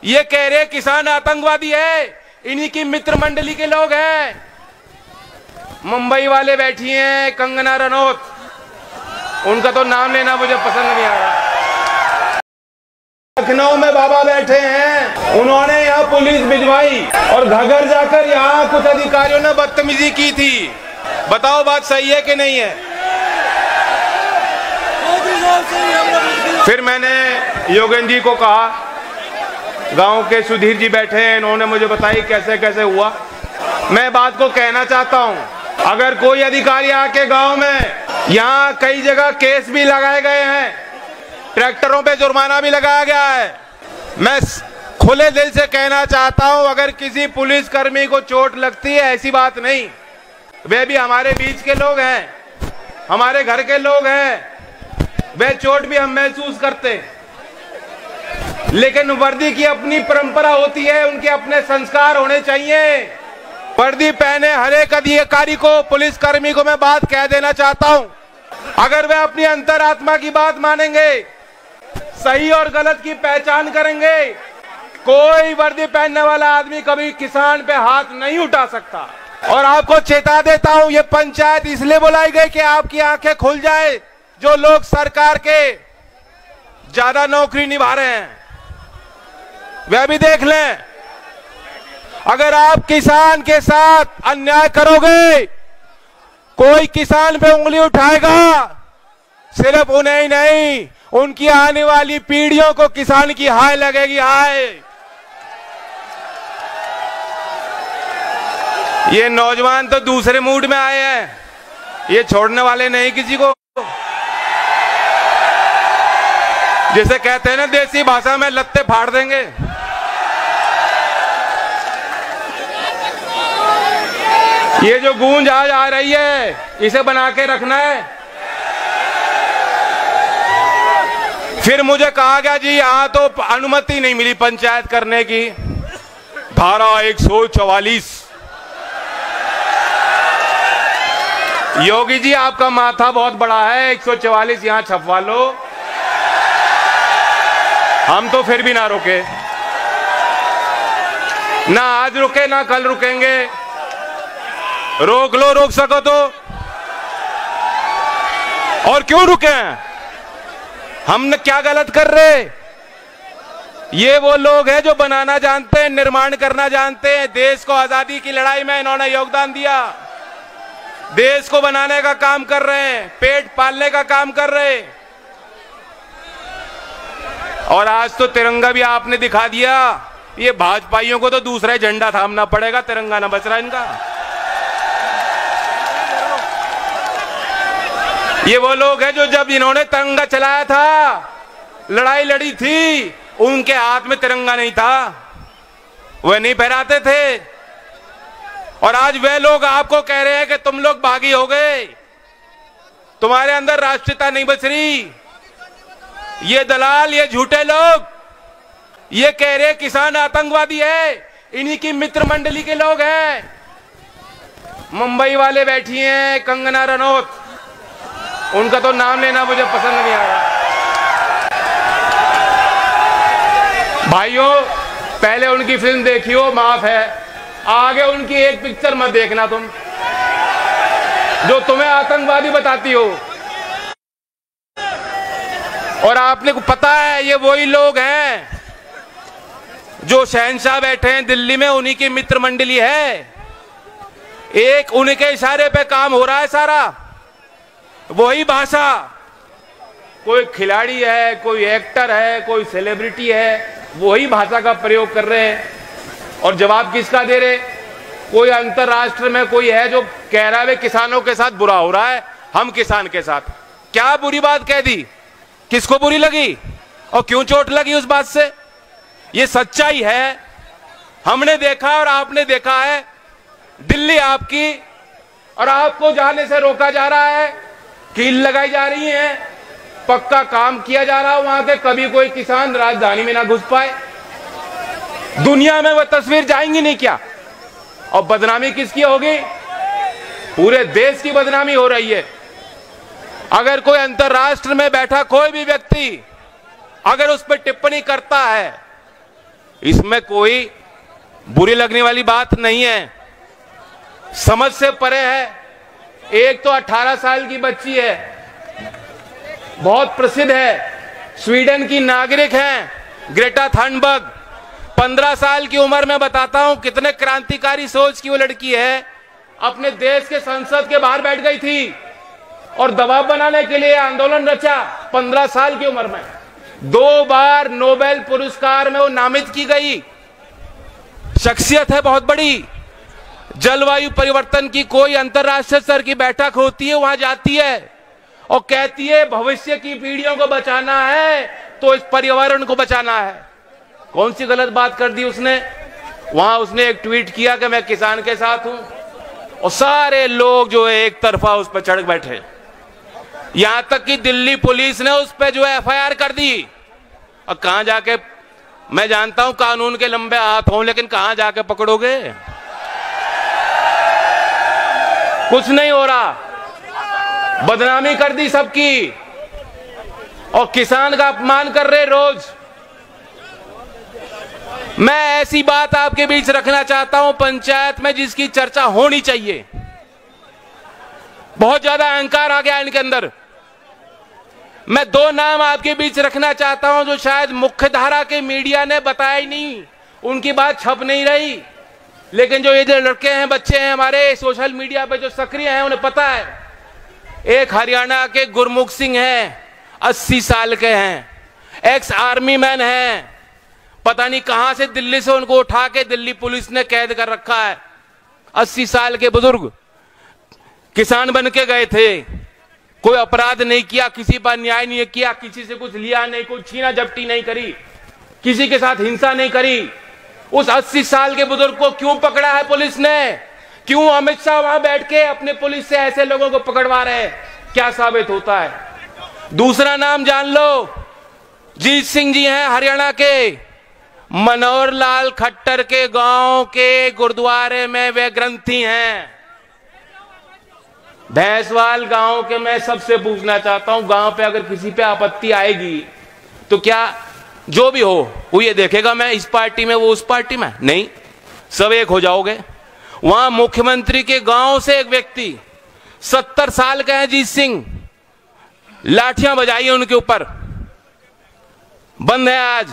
ये कह रहे किसान आतंकवादी है, इन्हीं की मित्र मंडली के लोग हैं। मुंबई वाले बैठी हैं कंगना रनौत, उनका तो नाम लेना मुझे पसंद नहीं आ रहा। लखनऊ में बाबा बैठे हैं, उन्होंने यहाँ पुलिस भिजवाई और घगर जाकर यहाँ कुछ अधिकारियों ने बदतमीजी की थी। बताओ बात सही है कि नहीं है? फिर मैंने योगेंद्र जी को कहा, गांव के सुधीर जी बैठे हैं, इन्होंने मुझे बताई कैसे कैसे हुआ। मैं बात को कहना चाहता हूं, अगर कोई अधिकारी आके गांव में, यहाँ कई जगह केस भी लगाए गए हैं, ट्रैक्टरों पे जुर्माना भी लगाया गया है। मैं खुले दिल से कहना चाहता हूं, अगर किसी पुलिसकर्मी को चोट लगती है, ऐसी बात नहीं, वे भी हमारे बीच के लोग हैं, हमारे घर के लोग हैं, वे चोट भी हम महसूस करते, लेकिन वर्दी की अपनी परंपरा होती है, उनके अपने संस्कार होने चाहिए। वर्दी पहने हर एक अधिकारी को, पुलिसकर्मी को मैं बात कह देना चाहता हूं, अगर वे अपनी अंतरात्मा की बात मानेंगे, सही और गलत की पहचान करेंगे, कोई वर्दी पहनने वाला आदमी कभी किसान पे हाथ नहीं उठा सकता। और आपको चेता देता हूं, ये पंचायत इसलिए बुलाई गई कि आपकी आंखें खुल जाए, जो लोग सरकार के ज्यादा नौकरी निभा रहे हैं वह भी देख लें। अगर आप किसान के साथ अन्याय करोगे, कोई किसान पे उंगली उठाएगा, सिर्फ उन्हें ही नहीं, उनकी आने वाली पीढ़ियों को किसान की हाय लगेगी, हाय। ये नौजवान तो दूसरे मूड में आए हैं, ये छोड़ने वाले नहीं किसी को। जिसे कहते हैं ना देसी भाषा में, लत्ते फाड़ देंगे। ये जो गूंज आज आ रही है, इसे बना के रखना है। फिर मुझे कहा गया जी यहां तो अनुमति नहीं मिली पंचायत करने की, धारा 144। योगी जी आपका माथा बहुत बड़ा है, 144 यहां छपवा लो। हम तो फिर भी ना रुके, ना आज रुके ना कल रुकेंगे। रोक लो, रोक सको तो। और क्यों रुके? हमने क्या गलत कर रहे? ये वो लोग हैं जो बनाना जानते हैं, निर्माण करना जानते हैं। देश को आजादी की लड़ाई में इन्होंने योगदान दिया, देश को बनाने का काम कर रहे हैं, पेट पालने का काम कर रहे हैं। और आज तो तिरंगा भी आपने दिखा दिया। ये भाजपाइयों को तो दूसरा झंडा थामना पड़ेगा, तिरंगा ना बच रहा इनका। ये वो लोग हैं जो जब इन्होंने तिरंगा चलाया था, लड़ाई लड़ी थी, उनके हाथ में तिरंगा नहीं था, वह नहीं फहराते थे। और आज वे लोग आपको कह रहे हैं कि तुम लोग बागी हो गए, तुम्हारे अंदर राष्ट्रीयता नहीं बच रही। ये दलाल, ये झूठे लोग, ये कह रहे किसान आतंकवादी है, इन्हीं की मित्र मंडली के लोग हैं। मुंबई वाले बैठी हैं कंगना रनौत, उनका तो नाम लेना मुझे पसंद नहीं आ रहा। भाइयों, पहले उनकी फिल्म देखी हो, माफ है, आगे उनकी एक पिक्चर मत देखना तुम, जो तुम्हें आतंकवादी बताती हो। और आपने को पता है, ये वही लोग हैं जो शहंशाह बैठे हैं दिल्ली में, उन्हीं की मित्र मंडली है। एक उनके इशारे पे काम हो रहा है सारा, वही भाषा। कोई खिलाड़ी है, कोई एक्टर है, कोई सेलिब्रिटी है, वही भाषा का प्रयोग कर रहे हैं। और जवाब किसका दे रहे? कोई अंतरराष्ट्र में कोई है जो कह रहा है किसानों के साथ बुरा हो रहा है, हम किसान के साथ। क्या बुरी बात कह दी? किसको बुरी लगी और क्यों चोट लगी उस बात से? ये सच्चाई है, हमने देखा और आपने देखा है। दिल्ली आपकी, और आपको जाने से रोका जा रहा है, कील लगाई जा रही है, पक्का काम किया जा रहा है वहां के, कभी कोई किसान राजधानी में ना घुस पाए। दुनिया में वो तस्वीर जाएंगी नहीं क्या? और बदनामी किसकी होगी? पूरे देश की बदनामी हो रही है। अगर कोई अंतरराष्ट्र में बैठा कोई भी व्यक्ति अगर उस पर टिप्पणी करता है इसमें कोई बुरी लगने वाली बात नहीं है, समझ से परे है। एक तो 18 साल की बच्ची है, बहुत प्रसिद्ध है, स्वीडन की नागरिक हैं, ग्रेटा थनबर्ग। 15 साल की उम्र में बताता हूं कितने क्रांतिकारी सोच की वो लड़की है। अपने देश के संसद के बाहर बैठ गई थी और दबाव बनाने के लिए आंदोलन रचा। 15 साल की उम्र में 2 बार नोबेल पुरस्कार में वो नामित की गई शख्सियत है, बहुत बड़ी। जलवायु परिवर्तन की कोई अंतर्राष्ट्रीय स्तर की बैठक होती है, वहां जाती है और कहती है भविष्य की पीढ़ियों को बचाना है तो इस पर्यावरण को बचाना है। कौन सी गलत बात कर दी उसने? वहां उसने एक ट्वीट किया कि मैं किसान के साथ हूं, और सारे लोग जो है एक तरफा उस पर चढ़ बैठे। यहां तक कि दिल्ली पुलिस ने उस पर जो है FIR कर दी। और कहां जाके, मैं जानता हूं कानून के लंबे हाथ हों, लेकिन कहां जाके पकड़ोगे? कुछ नहीं हो रहा, बदनामी कर दी सबकी और किसान का अपमान कर रहे रोज। मैं ऐसी बात आपके बीच रखना चाहता हूं पंचायत में जिसकी चर्चा होनी चाहिए। बहुत ज्यादा अहंकार आ गया इनके अंदर। मैं 2 नाम आपके बीच रखना चाहता हूं जो शायद मुख्य धारा के मीडिया ने बताया ही नहीं, उनकी बात छप नहीं रही, लेकिन जो ये जो लड़के हैं, बच्चे हैं हमारे सोशल मीडिया पे जो सक्रिय हैं, उन्हें पता है। एक हरियाणा के गुरमुख सिंह हैं, 80 साल के हैं, एक्स आर्मी मैन हैं। पता नहीं कहां से दिल्ली से उनको उठा के दिल्ली पुलिस ने कैद कर रखा है। 80 साल के बुजुर्ग किसान बन के गए थे, कोई अपराध नहीं किया, किसी पर न्याय नहीं किया, किसी से कुछ लिया नहीं, कोई छीना झपटी नहीं करी, किसी के साथ हिंसा नहीं करी। उस 80 साल के बुजुर्ग को क्यों पकड़ा है पुलिस ने? क्यों अमित शाह वहां बैठ के अपने पुलिस से ऐसे लोगों को पकड़वा रहे हैं? क्या साबित होता है? दूसरा नाम जान लो, जीत सिंह जी हैं हरियाणा के, मनोहर लाल खट्टर के गांव के गुरुद्वारे में वे ग्रंथी हैं। भैंसवाल गांव के मैं सबसे पूछना चाहता हूं, गांव पे अगर किसी पे आपत्ति आएगी तो क्या जो भी हो वो ये देखेगा मैं इस पार्टी में वो उस पार्टी में? नहीं, सब एक हो जाओगे। वहां मुख्यमंत्री के गांव से एक व्यक्ति 70 साल का है, जीत सिंह, लाठियां बजाई उनके ऊपर, बंद है आज।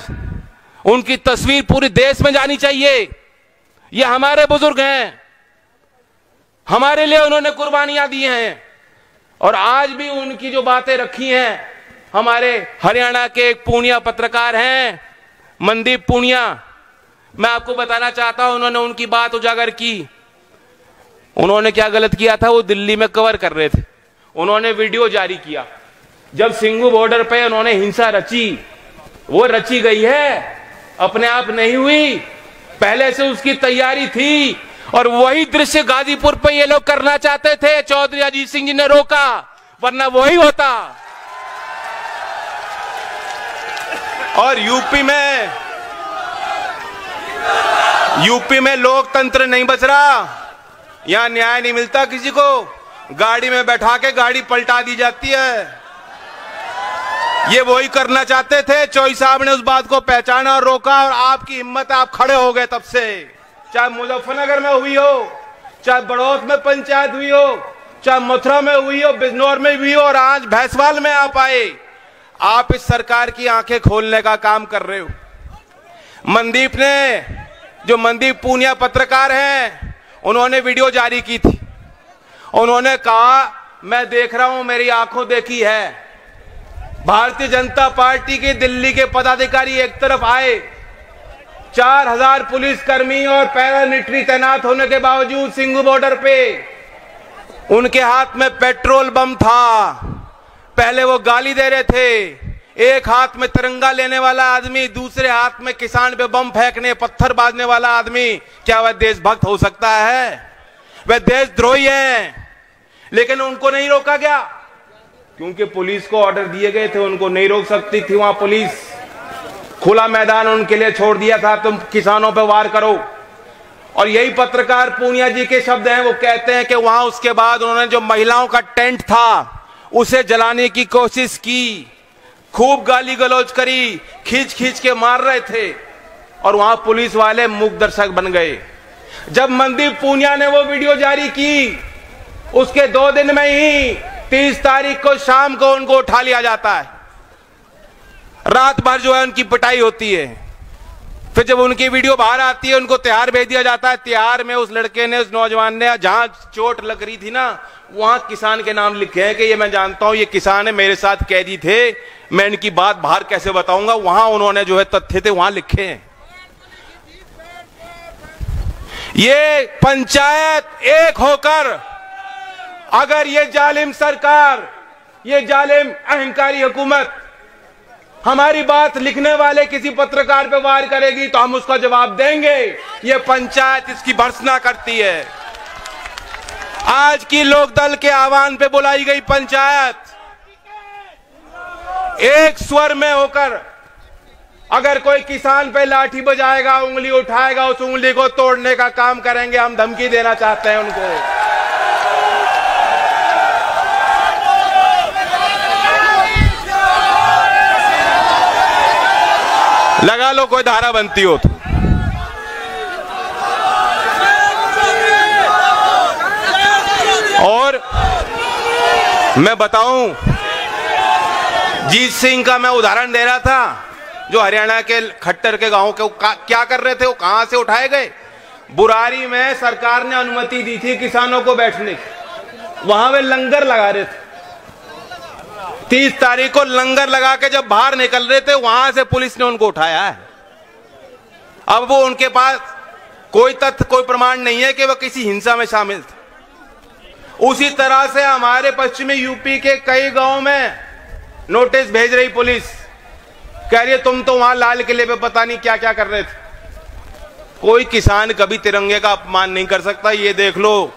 उनकी तस्वीर पूरे देश में जानी चाहिए। ये हमारे बुजुर्ग हैं, हमारे लिए उन्होंने कुर्बानियां दी हैं, और आज भी उनकी जो बातें रखी हैं। हमारे हरियाणा के एक पूनिया पत्रकार हैं, मनदीप पूनिया, मैं आपको बताना चाहता हूं, उन्होंने उनकी बात उजागर की। उन्होंने क्या गलत किया था? वो दिल्ली में कवर कर रहे थे, उन्होंने वीडियो जारी किया जब सिंघू बॉर्डर पे उन्होंने हिंसा रची। वो रची गई है, अपने आप नहीं हुई, पहले से उसकी तैयारी थी। और वही दृश्य गाजीपुर पे ये लोग करना चाहते थे, चौधरी अजीत सिंह जी ने रोका, वरना वही होता। और यूपी में लोकतंत्र नहीं बच रहा, यहां न्याय नहीं मिलता किसी को, गाड़ी में बैठा के गाड़ी पलटा दी जाती है। ये वही करना चाहते थे, चौधरी साहब ने उस बात को पहचाना और रोका, और आपकी हिम्मत, आप खड़े हो गए तब से। चाहे मुजफ्फरनगर में हुई हो, चाहे बड़ौत में पंचायत हुई हो, चाहे मथुरा में हुई हो, बिजनौर में हुई हो, और आज भैंसवाल में आप आए। आप इस सरकार की आंखें खोलने का काम कर रहे हो। मनदीप ने, जो मनदीप पूनिया पत्रकार हैं, उन्होंने वीडियो जारी की थी। उन्होंने कहा, मैं देख रहा हूं, मेरी आंखों देखी है, भारतीय जनता पार्टी के दिल्ली के पदाधिकारी एक तरफ आए, 4000 पुलिसकर्मी और पैरामिलिट्री तैनात होने के बावजूद सिंघू बॉर्डर पे उनके हाथ में पेट्रोल बम था। पहले वो गाली दे रहे थे, एक हाथ में तिरंगा लेने वाला आदमी, दूसरे हाथ में किसान पे बम फेंकने, पत्थर बांधने वाला आदमी, क्या वह देशभक्त हो सकता है? वह देशद्रोही है। लेकिन उनको नहीं रोका गया, क्योंकि पुलिस को ऑर्डर दिए गए थे, उनको नहीं रोक सकती थी वहां पुलिस। खुला मैदान उनके लिए छोड़ दिया था, तुम किसानों पे वार करो। और यही पत्रकार पूनिया जी के शब्द हैं, वो कहते हैं कि वहां उसके बाद उन्होंने जो महिलाओं का टेंट था उसे जलाने की कोशिश की, खूब गाली गलौज करी, खींच खींच के मार रहे थे। और वहां पुलिस वाले मूक दर्शक बन गए। जब मनदीप पूनिया ने वो वीडियो जारी की, उसके 2 दिन में ही 30 तारीख को शाम को उनको उठा लिया जाता है। रात भर जो है उनकी पिटाई होती है। फिर जब उनकी वीडियो बाहर आती है, उनको तिहाड़ भेज दिया जाता है। तिहाड़ में उस लड़के ने, उस नौजवान ने, जहां चोट लग रही थी ना, वहां किसान के नाम लिखे हैं कि ये मैं जानता हूं, ये किसान है, मेरे साथ कैदी थे, मैं इनकी बात बाहर कैसे बताऊंगा। वहां उन्होंने जो है तथ्य थे वहां लिखे हैं। ये पंचायत एक होकर अगर ये जालिम सरकार, ये जालिम अहंकारी हुकूमत हमारी बात लिखने वाले किसी पत्रकार पे वार करेगी तो हम उसका जवाब देंगे। ये पंचायत इसकी भर्त्सना करती है। आज की लोकदल के आह्वान पे बुलाई गई पंचायत एक स्वर में होकर अगर कोई किसान पे लाठी बजाएगा, उंगली उठाएगा, उस उंगली को तोड़ने का काम करेंगे। हम धमकी देना चाहते हैं उनको। लगा लो कोई धारा बनती हो तो। और मैं बताऊं, जीत सिंह का मैं उदाहरण दे रहा था, जो हरियाणा के खट्टर के गांव के क्या कर रहे थे, वो कहां से उठाए गए। बुरारी में सरकार ने अनुमति दी थी किसानों को बैठने की, वहां वे लंगर लगा रहे थे। 30 तारीख को लंगर लगा के जब बाहर निकल रहे थे, वहां से पुलिस ने उनको उठाया है। अब वो उनके पास कोई तथ्य, कोई प्रमाण नहीं है कि वह किसी हिंसा में शामिल थे। उसी तरह से हमारे पश्चिमी यूपी के कई गांव में नोटिस भेज रही पुलिस, कह रही है तुम तो वहां लाल किले पे पता नहीं क्या क्या कर रहे थे। कोई किसान कभी तिरंगे का अपमान नहीं कर सकता। ये देख लो,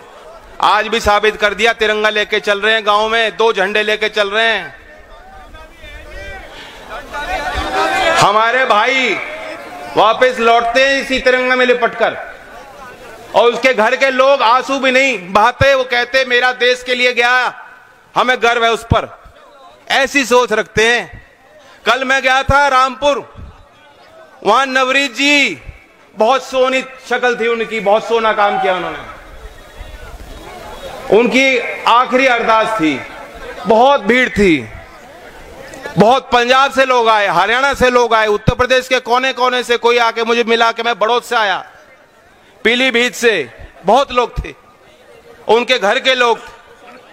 आज भी साबित कर दिया। तिरंगा लेके चल रहे हैं गांव में, 2 झंडे लेके चल रहे हैं। हमारे भाई वापस लौटते हैं इसी तिरंगा में लिपटकर, और उसके घर के लोग आंसू भी नहीं बहाते। वो कहते मेरा देश के लिए गया, हमें गर्व है उस पर। ऐसी सोच रखते हैं। कल मैं गया था रामपुर, वहां नवरीत जी, बहुत सोनी शक्ल थी उनकी, बहुत सोना काम किया उन्होंने। उनकी आखिरी अरदास थी, बहुत भीड़ थी, बहुत पंजाब से लोग आए, हरियाणा से लोग आए, उत्तर प्रदेश के कोने कोने से कोई आके मुझे मिला कि मैं बड़ौद से आया, पीलीभीत से बहुत लोग थे, उनके घर के लोग थे।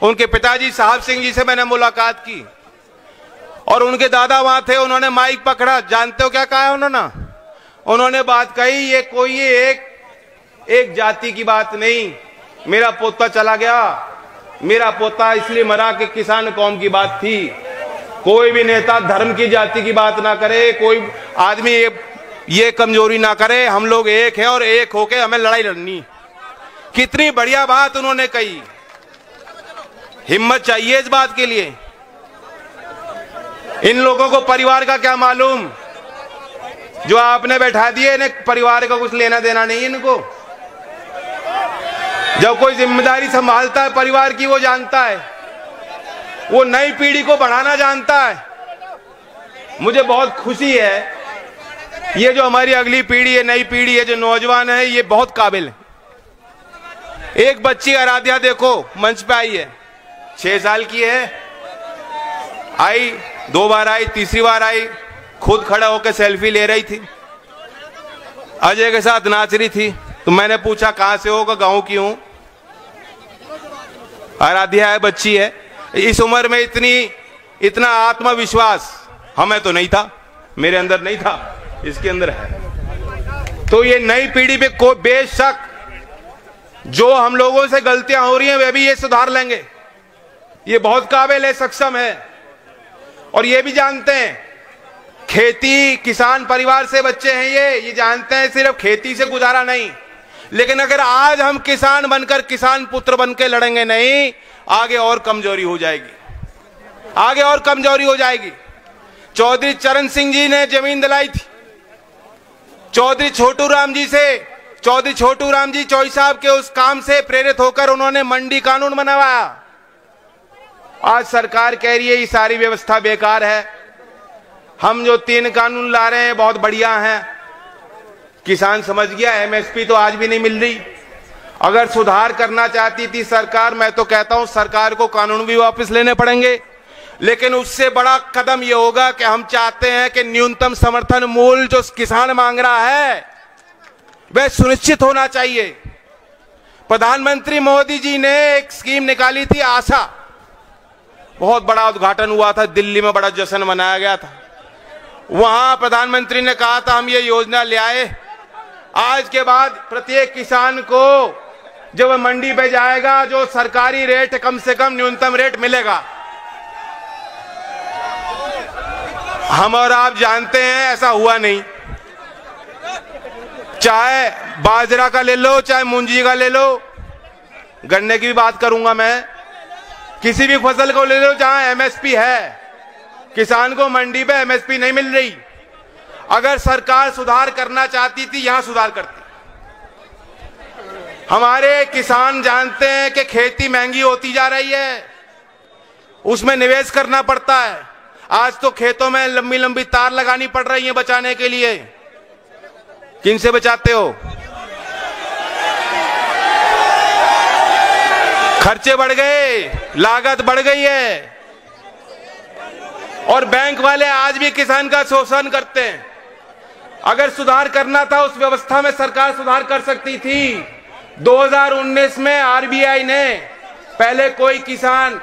उनके पिताजी साहब सिंह जी से मैंने मुलाकात की और उनके दादा वहां थे। उन्होंने माइक पकड़ा, जानते हो क्या कहा उन्होंने बात कही, ये कोई एक जाति की बात नहीं, मेरा पोता चला गया, मेरा पोता इसलिए मरा कि किसान कौम की बात थी। कोई भी नेता धर्म की, जाति की बात ना करे, कोई आदमी ये कमजोरी ना करे। हम लोग एक हैं और एक होके हमें लड़ाई लड़नी। कितनी बढ़िया बात उन्होंने कही। हिम्मत चाहिए इस बात के लिए। इन लोगों को परिवार का क्या मालूम, जो आपने बैठा दिए, इन्हें परिवार का कुछ लेना देना नहीं इनको। जब कोई जिम्मेदारी संभालता है परिवार की, वो जानता है, वो नई पीढ़ी को बढ़ाना जानता है। मुझे बहुत खुशी है, ये जो हमारी अगली पीढ़ी है, नई पीढ़ी है, जो नौजवान है, ये बहुत काबिल है। एक बच्ची आराध्या देखो, मंच पे आई है, 6 साल की है, आई 2 बार आई, तीसरी बार आई, खुद खड़ा होकर सेल्फी ले रही थी, अजय के साथ नाच रही थी। तो मैंने पूछा कहां से हो, गांव की हूं। आराध्या है, बच्ची है। इस उम्र में इतना आत्मविश्वास हमें तो नहीं था, मेरे अंदर नहीं था, इसके अंदर है। तो ये नई पीढ़ी पे को बेशक जो हम लोगों से गलतियां हो रही हैं, वे भी ये सुधार लेंगे। ये बहुत काबिल है, सक्षम है, और ये भी जानते हैं खेती किसान परिवार से बच्चे हैं। ये जानते हैं सिर्फ खेती से गुजारा नहीं, लेकिन अगर आज हम किसान बनकर, किसान पुत्र बनकर लड़ेंगे नहीं, आगे और कमजोरी हो जाएगी, आगे और कमजोरी हो जाएगी। चौधरी चरण सिंह जी ने जमीन दिलाई थी, चौधरी छोटू राम जी चौई साहब के उस काम से प्रेरित होकर उन्होंने मंडी कानून बनवाया। आज सरकार कह रही है ये सारी व्यवस्था बेकार है, हम जो 3 कानून ला रहे हैं बहुत बढ़िया हैं। किसान समझ गया एमएसपी तो आज भी नहीं मिल रही। अगर सुधार करना चाहती थी सरकार, मैं तो कहता हूं सरकार को कानून भी वापस लेने पड़ेंगे, लेकिन उससे बड़ा कदम यह होगा कि हम चाहते हैं कि न्यूनतम समर्थन मूल्य जो किसान मांग रहा है वह सुनिश्चित होना चाहिए। प्रधानमंत्री मोदी जी ने एक स्कीम निकाली थी आशा, बहुत बड़ा उद्घाटन हुआ था, दिल्ली में बड़ा जश्न मनाया गया था। वहां प्रधानमंत्री ने कहा था हम ये योजना ले आए, आज के बाद प्रत्येक किसान को जब मंडी पे जाएगा जो सरकारी रेट कम से कम न्यूनतम रेट मिलेगा। हम और आप जानते हैं ऐसा हुआ नहीं। चाहे बाजरा का ले लो, चाहे मूंजी का ले लो, गन्ने की भी बात करूंगा मैं, किसी भी फसल को ले लो जहां एमएसपी है, किसान को मंडी पे एमएसपी नहीं मिल रही। अगर सरकार सुधार करना चाहती थी यहां सुधार करती। हमारे किसान जानते हैं कि खेती महंगी होती जा रही है, उसमें निवेश करना पड़ता है। आज तो खेतों में लंबी लंबी तार लगानी पड़ रही है बचाने के लिए। किन से बचाते हो? खर्चे बढ़ गए, लागत बढ़ गई है, और बैंक वाले आज भी किसान का शोषण करते हैं। अगर सुधार करना था उस व्यवस्था में सरकार सुधार कर सकती थी। 2019 में आरबीआई ने पहले कोई किसान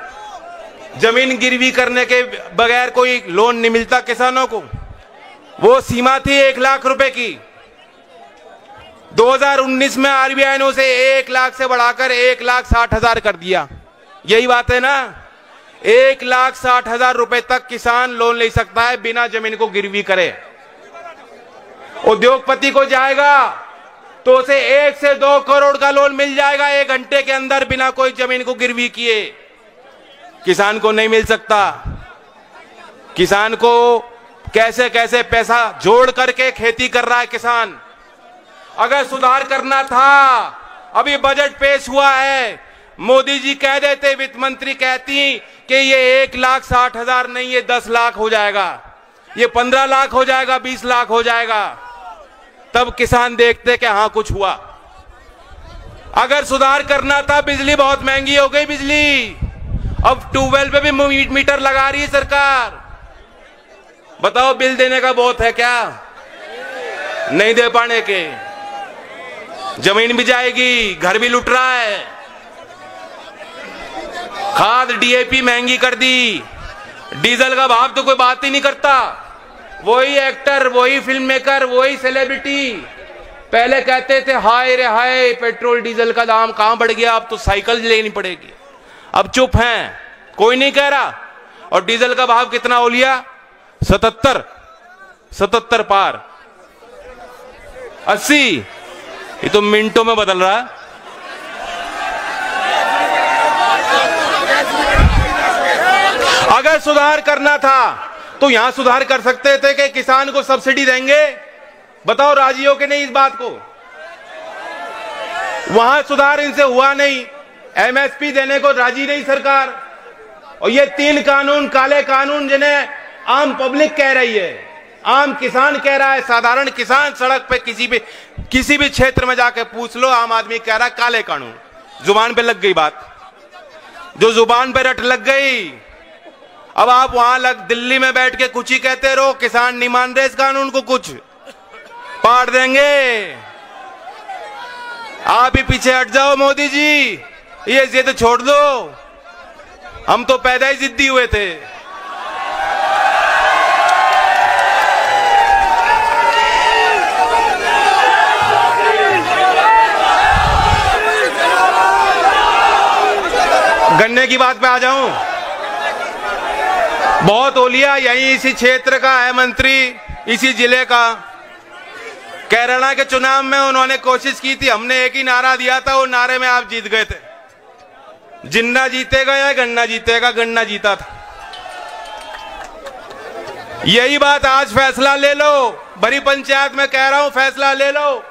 जमीन गिरवी करने के बगैर कोई लोन नहीं मिलता किसानों को, वो सीमा थी 1 लाख रुपए की। 2019 में आरबीआई ने उसे 1 लाख से बढ़ाकर 1,60,000 कर दिया। यही बात है ना, 1,60,000 रुपए तक किसान लोन ले सकता है बिना जमीन को गिरवी करे। उद्योगपति को जाएगा तो उसे 1 से 2 करोड़ का लोन मिल जाएगा 1 घंटे के अंदर बिना कोई जमीन को गिरवी किए। किसान को नहीं मिल सकता। किसान को कैसे कैसे पैसा जोड़ करके खेती कर रहा है किसान। अगर सुधार करना था, अभी बजट पेश हुआ है, मोदी जी कह देते, वित्त मंत्री कहती कि ये 1,60,000 नहीं, ये 10 लाख हो जाएगा, ये 15 लाख हो जाएगा, 20 लाख हो जाएगा, तब किसान देखते कि हाँ कुछ हुआ। अगर सुधार करना था, बिजली बहुत महंगी हो गई बिजली, अब ट्यूबवेल पे भी मीटर लगा रही है सरकार। बताओ बिल देने का बहुत है क्या? नहीं दे पाने के, जमीन भी जाएगी, घर भी लुट रहा है। खाद डीएपी महंगी कर दी, डीजल का भाव तो कोई बात ही नहीं करता। वही एक्टर, वही फिल्म मेकर, वही सेलिब्रिटी पहले कहते थे हाय रे हाय पेट्रोल डीजल का दाम कहां बढ़ गया, अब तो साइकिल लेनी पड़ेगी। अब चुप हैं, कोई नहीं कह रहा। और डीजल का भाव कितना हो लिया? 77 पार, 80, ये तो मिनटों में बदल रहा है। अगर सुधार करना था तो यहां सुधार कर सकते थे कि किसान को सब्सिडी देंगे। बताओ राजी हो कि नहीं इस बात को? वहां सुधार इनसे हुआ नहीं, एमएसपी देने को राजी नहीं सरकार। और ये 3 कानून, काले कानून, जिन्हें आम पब्लिक कह रही है, आम किसान कह रहा है, साधारण किसान सड़क पे किसी भी क्षेत्र में जाके पूछ लो, आम आदमी कह रहा है काले कानून। जुबान पे लग गई बात, जो जुबान पे रट लग गई। अब आप वहां दिल्ली में बैठ के कुछ ही कहते रहो, किसान नहीं मान रहे इस कानून को, कुछ पाड़ देंगे। आप ही पीछे हट जाओ मोदी जी, ये जिद छोड़ दो, हम तो पैदा ही जिद्दी हुए थे। गन्ने की बात पे आ जाऊं, बहुत ओलिया यही इसी क्षेत्र का है मंत्री, इसी जिले का। केरला के चुनाव में उन्होंने कोशिश की थी, हमने एक ही नारा दिया था, वो नारे में आप जीत गए थे। जिन्ना जीतेगा या गन्ना जीतेगा, गन्ना जीता था। यही बात आज फैसला ले लो, बड़ी पंचायत में कह रहा हूं फैसला ले लो।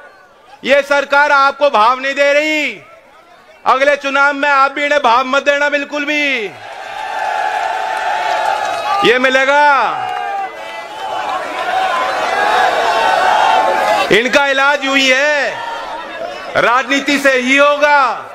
ये सरकार आपको भाव नहीं दे रही, अगले चुनाव में आप भी इन्हें भाव मत देना बिल्कुल भी, ये मिलेगा। इनका इलाज हुई है, राजनीति से ही होगा।